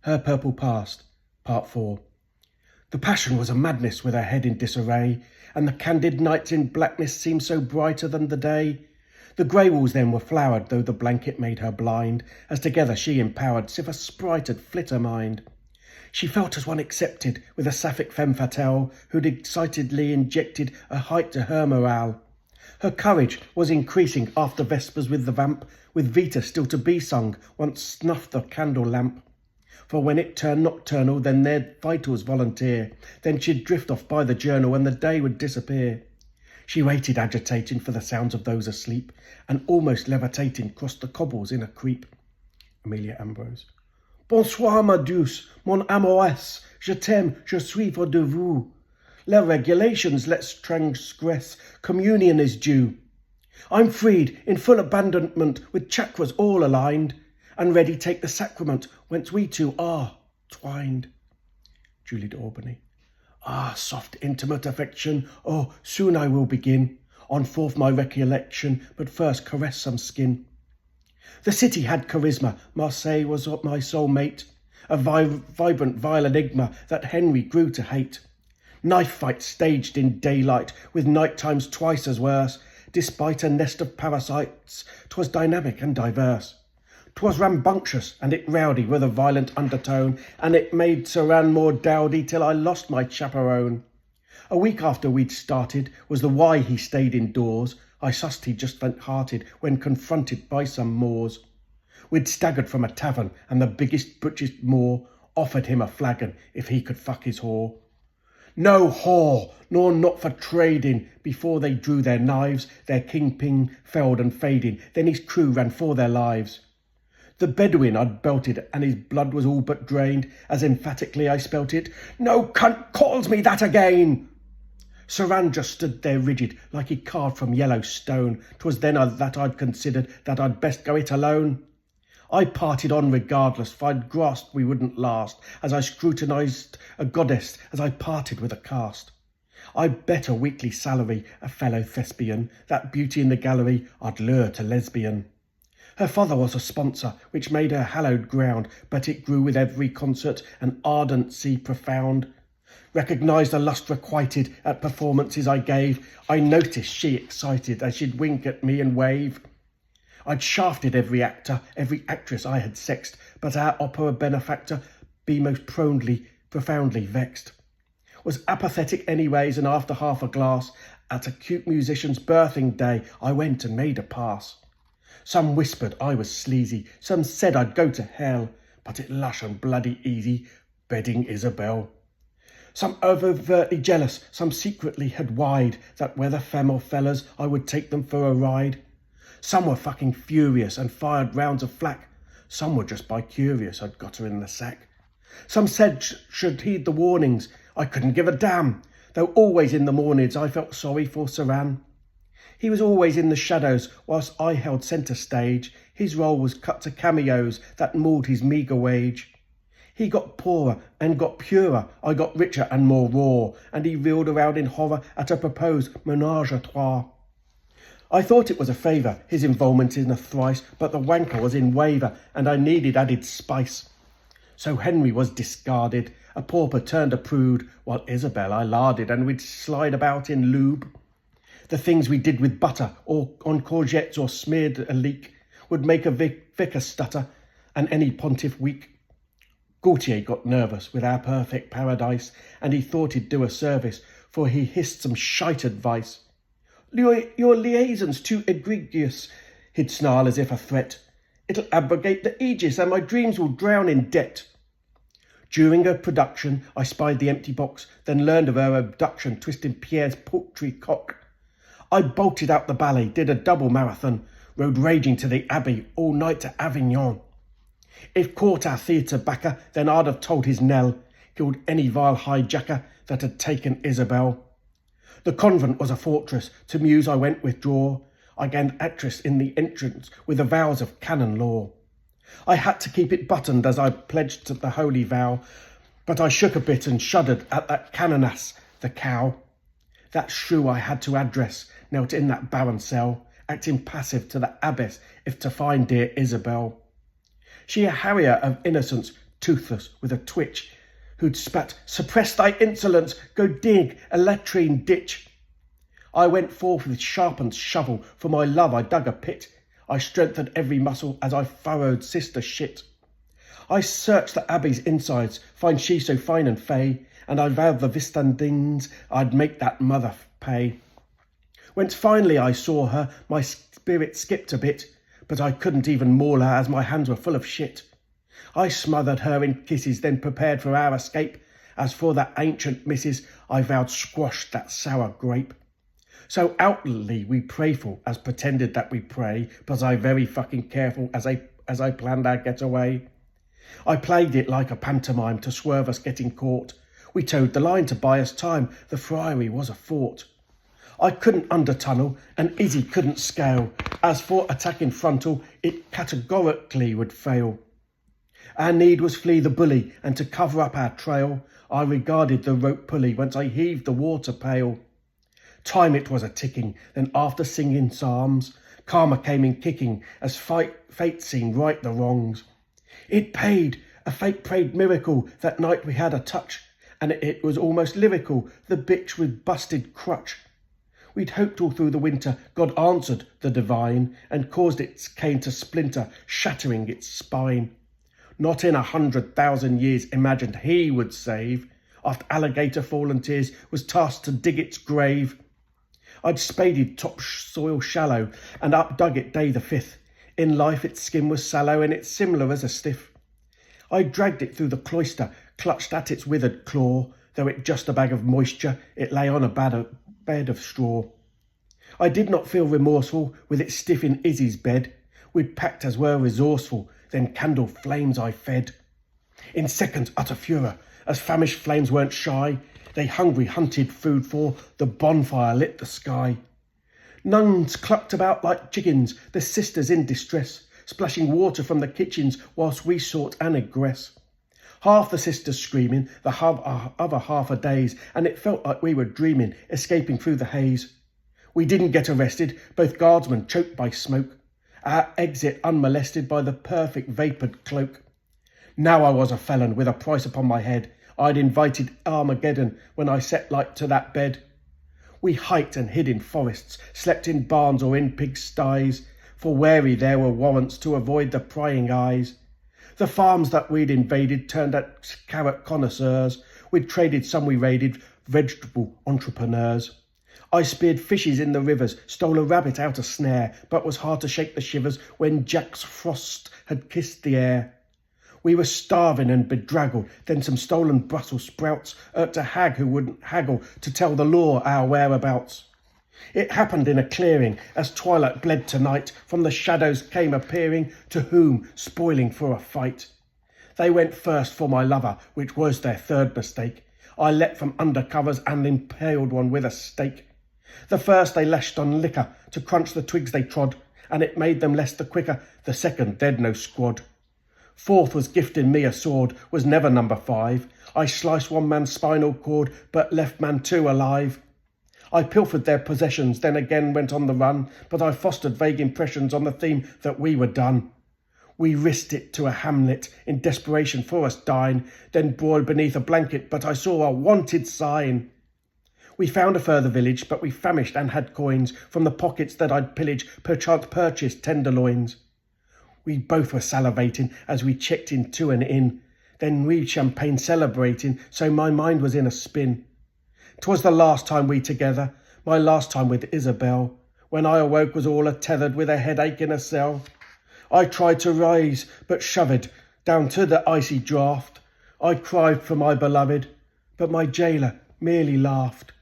Her Purple Past, Part 4. The passion was a madness with her head in disarray, and the candid nights in blackness seemed so brighter than the day. The grey walls then were flowered, though the blanket made her blind, as together she empowered, sif a sprite had flit her mind. She felt as one accepted, with a sapphic femme fatale, who'd excitedly injected a height to her morale. Her courage was increasing after vespers with the vamp, with Vita still to be sung, once snuffed the candle lamp. For when it turned nocturnal, then their vitals volunteer, then she'd drift off by the journal, and the day would disappear. She waited agitating for the sounds of those asleep, and almost levitating crossed the cobbles in a creep. Amelia Ambrose. Bonsoir, ma douce, mon amoresse, je t'aime, je suis for de vous. Les regulations let's transgress, communion is due. I'm freed, in full abandonment, with chakras all aligned, and ready take the sacrament, whence we two are twined. Juliet Albany. Ah, soft intimate affection, oh, soon I will begin, on forth my recollection, but first caress some skin. The city had charisma, Marseille was my soul mate, a vibrant vile enigma that Henry grew to hate. Knife fights staged in daylight, with night times twice as worse, despite a nest of parasites, 'twas dynamic and diverse. 'Twas rambunctious, and it rowdy with a violent undertone, and it made Saran more dowdy till I lost my chaperone. A week after we'd started was the why he stayed indoors. I sussed he just faint-hearted when confronted by some Moors. We'd staggered from a tavern, and the biggest butchest Moor offered him a flagon if he could fuck his whore. No whore, nor not for trading. Before they drew their knives, their kingpin felled and fading, then his crew ran for their lives. The Bedouin I'd belted, and his blood was all but drained, as emphatically I spelt it, "No cunt calls me that again!" Saran just stood there rigid, like he'd carved from yellow stone. 'Twas then that I'd considered that I'd best go it alone. I parted on regardless, for I'd grasped we wouldn't last, as I scrutinised a goddess as I parted with a cast. I'd bet a weekly salary, a fellow thespian, that beauty in the gallery I'd lure to lesbian. Her father was a sponsor, which made her hallowed ground, but it grew with every concert, an ardency profound. Recognised the lust requited at performances I gave. I noticed she excited as she'd wink at me and wave. I'd shafted every actor, every actress I had sexed, but our opera benefactor be most profoundly vexed. Was apathetic anyways, and after half a glass, at a cute musician's birthing day, I went and made a pass. Some whispered I was sleazy, some said I'd go to hell, but it lush and bloody easy, bedding Isabel. Some overtly jealous, some secretly had wide, that whether femme or fellas, I would take them for a ride. Some were fucking furious and fired rounds of flack, some were just bi-curious, I'd got her in the sack. Some said should heed the warnings, I couldn't give a damn, though always in the mornings I felt sorry for Saran. He was always in the shadows, whilst I held centre stage. His role was cut to cameos that mauled his meagre wage. He got poorer and got purer, I got richer and more raw, and he reeled around in horror at a proposed menage a trois. I thought it was a favour, his involvement in a thrice, but the wanker was in waver, and I needed added spice. So Henry was discarded, a pauper turned a prude, while Isabel I larded, and we'd slide about in lube. The things we did with butter, or on courgettes, or smeared a leek, would make a vicar stutter, and any pontiff weak. Gautier got nervous with our perfect paradise, and he thought he'd do a service, for he hissed some shite advice. Your liaison's too egregious, he'd snarl as if a threat. It'll abrogate the aegis, and my dreams will drown in debt. During her production, I spied the empty box, then learned of her abduction, twisting Pierre's poultry cock. I bolted out the ballet, did a double marathon, rode raging to the Abbey, all night to Avignon. If caught our theatre backer, then I'd have told his knell, killed any vile hijacker that had taken Isabel. The convent was a fortress, to muse I went withdraw. I gained actress in the entrance with the vows of canon law. I had to keep it buttoned as I pledged to the holy vow, but I shook a bit and shuddered at that canonass, the cow. That shrew I had to address, knelt in that barren cell, acting passive to the abbess if to find dear Isabel. She a harrier of innocence, toothless with a twitch, who'd spat, "Suppress thy insolence, go dig a latrine ditch." I went forth with sharpened shovel, for my love I dug a pit. I strengthened every muscle as I furrowed sister shit. I searched the abbey's insides, find she so fine and fey, and I vowed the Visitandes I'd make that mother pay. Whence finally I saw her, my spirit skipped a bit, but I couldn't even maul her as my hands were full of shit. I smothered her in kisses, then prepared for our escape. As for that ancient missus, I vowed squash that sour grape. So outwardly we prayful, as pretended that we pray, but I very fucking careful as I planned our getaway. I played it like a pantomime to swerve us getting caught. We towed the line to buy us time, the friary was a fort. I couldn't under-tunnel, and Izzy couldn't scale. As for attacking frontal, it categorically would fail. Our need was flee the bully, and to cover up our trail, I regarded the rope pulley whence I heaved the water pail. Time it was a-ticking, then after singing psalms, karma came in kicking, as fate seen right the wrongs. It paid, a fate-prayed miracle, that night we had a touch, and it was almost lyrical, the bitch with busted crutch. We'd hoped all through the winter, God answered the divine, and caused its cane to splinter, shattering its spine. Not in 100,000 years imagined he would save, after alligator fallen tears was tasked to dig its grave. I'd spaded topsoil shallow, and updug it day the 5th. In life its skin was sallow, and it's similar as a stiff. I dragged it through the cloister, clutched at its withered claw, though it just a bag of moisture, it lay on a bed of straw. I did not feel remorseful, with it stiff in Izzy's bed. We'd packed as were resourceful, then candle flames I fed. In seconds utter furor, as famished flames weren't shy, they hungry hunted food for, the bonfire lit the sky. Nuns clucked about like chickens, the sisters in distress, splashing water from the kitchens whilst we sought an egress. Half the sisters screaming, the other half a daze, and it felt like we were dreaming, escaping through the haze. We didn't get arrested, both guardsmen choked by smoke, our exit unmolested by the perfect vapoured cloak. Now I was a felon with a price upon my head. I'd invited Armageddon when I set light to that bed. We hiked and hid in forests, slept in barns or in pigsties, for wary there were warrants to avoid the prying eyes. The farms that we'd invaded turned out carrot connoisseurs. We'd traded some we raided, vegetable entrepreneurs. I speared fishes in the rivers, stole a rabbit out a snare, but was hard to shake the shivers when Jack's frost had kissed the air. We were starving and bedraggled, then some stolen Brussels sprouts irked a hag who wouldn't haggle to tell the law our whereabouts. It happened in a clearing, as twilight bled to night, from the shadows came appearing, to whom, spoiling for a fight. They went first for my lover, which was their third mistake. I leapt from under covers and impaled one with a stake. The first they lashed on liquor, to crunch the twigs they trod, and it made them less the quicker, the second they'd no squad. Fourth was gifting me a sword, was never number 5. I sliced one man's spinal cord, but left man 2 alive. I pilfered their possessions, then again went on the run, but I fostered vague impressions on the theme that we were done. We risked it to a hamlet, in desperation for us dine, then broiled beneath a blanket, but I saw a wanted sign. We found a further village, but we famished and had coins from the pockets that I'd pillaged, perchance purchased tenderloins. We both were salivating as we checked into an inn, then we champagne celebrating, so my mind was in a spin. 'Twas the last time we together, my last time with Isabel. When I awoke was all a-tethered with a headache in a cell. I tried to rise, but shoved down to the icy draught. I cried for my beloved, but my jailer merely laughed.